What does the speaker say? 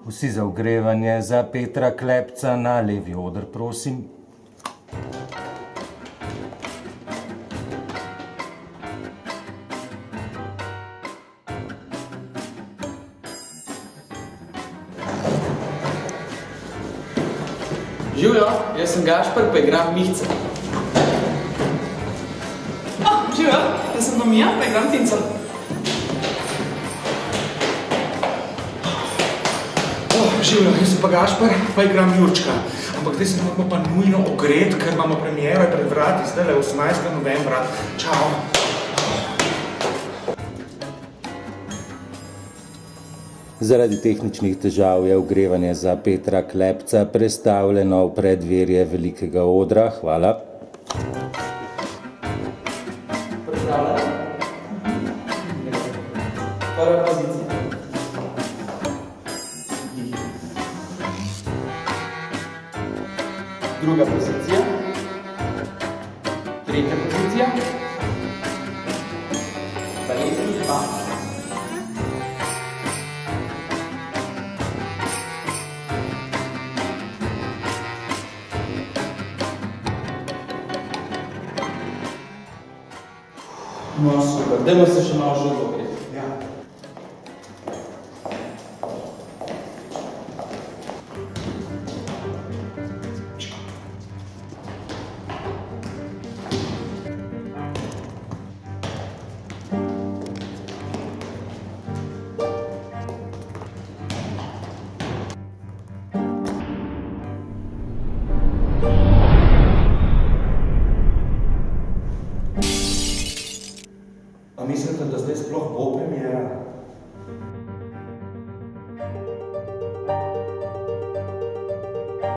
Vsi za ogrevanje za Petra Klepca na levi oder, prosim. Živjo, jaz sem Gašper, pa igram Mihca. Živjo, jaz sem Domija, pa igram Tinco. Živjo, jaz sem pa Gašper, pa igram Jurčka. Ampak zdaj se moramo pa nujno ogret, ker imamo premiero pred vrati, zdajle 18. novembra. Čau. Zaradi tehničnih težav je ogrevanje za Petra Klepca prestavljeno v preddverje velikega odra. Hvala. Pripravljena? Prva pozicija. Druga pozicija. Tretja pozicija. Baletni 2. No, super. Dajmo se še malo žugo.